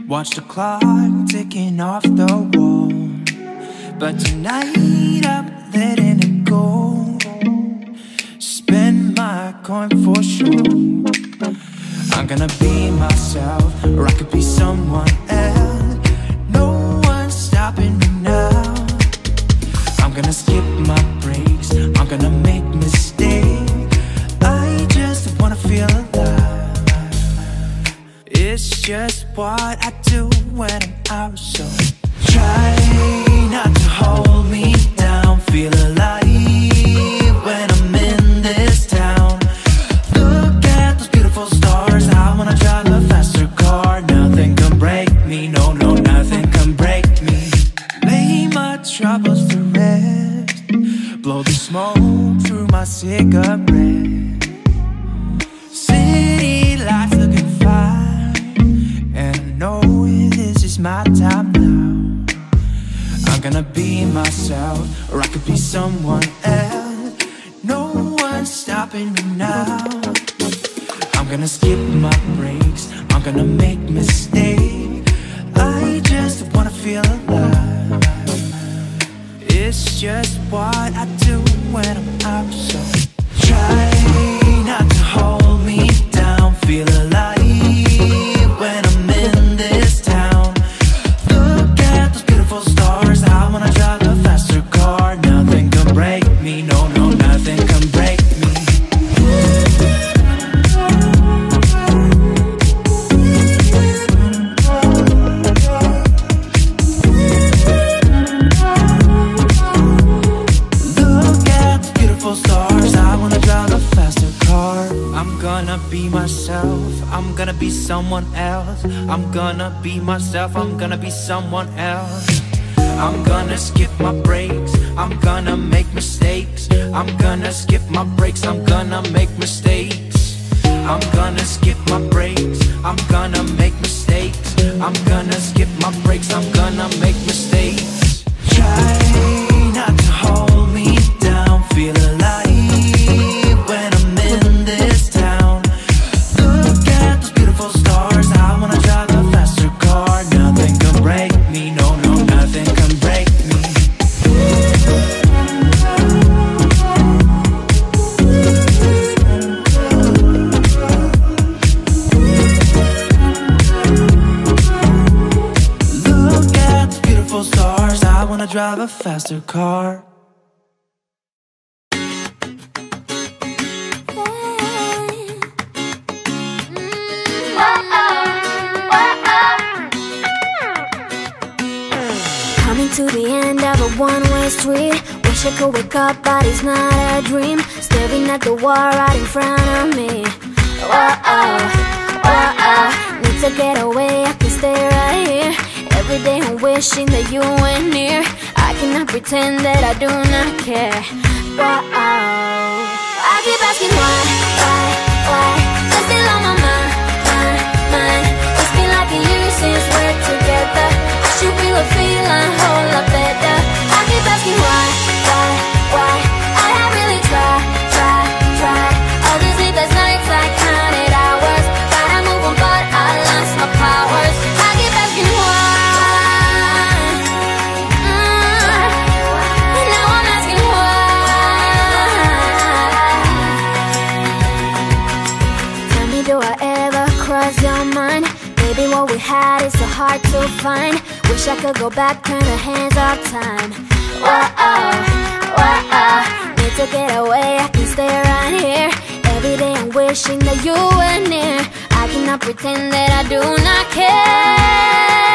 Watch the clock ticking off the wall, but tonight I'm letting it go. Spend my coin for sure. I'm gonna be myself, or I could be someone else. No one's stopping me now. I'm gonna skip my breaks, I'm gonna make mistakes. I just wanna feel alive. It's just what I do when I'm out, so try not to hold me down. Feel alive when I'm in this town. Look at those beautiful stars. I wanna drive a faster car. Nothing can break me, no, no, nothing can break me. Lay my troubles to rest. Blow the smoke through my cigarette. City lights looking fine, and I know this is my time now. I'm gonna be myself, or I could be someone else. No one's stopping me now. I'm gonna skip my breaks, I'm gonna make mistakes. I just wanna feel alive. It's just what I do when I'm out, so try not to hold me down. Feel alive when I'm in this town. Look at those beautiful stars. I wanna drive a faster car. Nothing can break me, no, no, nothing can break me. Look at the beautiful stars. I wanna drive a faster car. I'm gonna be myself, I'm gonna be someone else. I'm gonna be myself, I'm gonna be someone else. I'm gonna skip my breaks, I'm gonna make mistakes. I'm gonna skip my breaks, I'm gonna make mistakes. I'm gonna skip my breaks, I'm gonna make mistakes. I'm gonna skip my breaks, I'm gonna make mistakes. Try not to hold me down, feel alive when I'm in this town. Look at those beautiful stars, I wanna drive a faster car. Nothing can break me, no, no, nothing can break me. Look at those beautiful stars, I wanna drive a faster car. Coming to the end of a one-way street. Wish I could wake up, but it's not a dream. Staring at the wall right in front of me. Whoa, whoa, need to get away, I can stay right here. Every day I'm wishing that you were near. I cannot pretend that I do not care. Whoa, I keep asking why, you're still on my mind. It's been like a year since we're together. I should feel a feeling whole lot better. I keep asking why, I have really tried. All these sleepless nights I counted hours. But I move on, but I lost my powers. I keep asking why. And now I'm asking why. Tell me, do I ever cross your mind? Maybe what we had is so hard to find. Wish I could go back, turn the hands of time. Whoa, need to get away, I can stay right here. Every day I'm wishing that you were near. I cannot pretend that I do not care.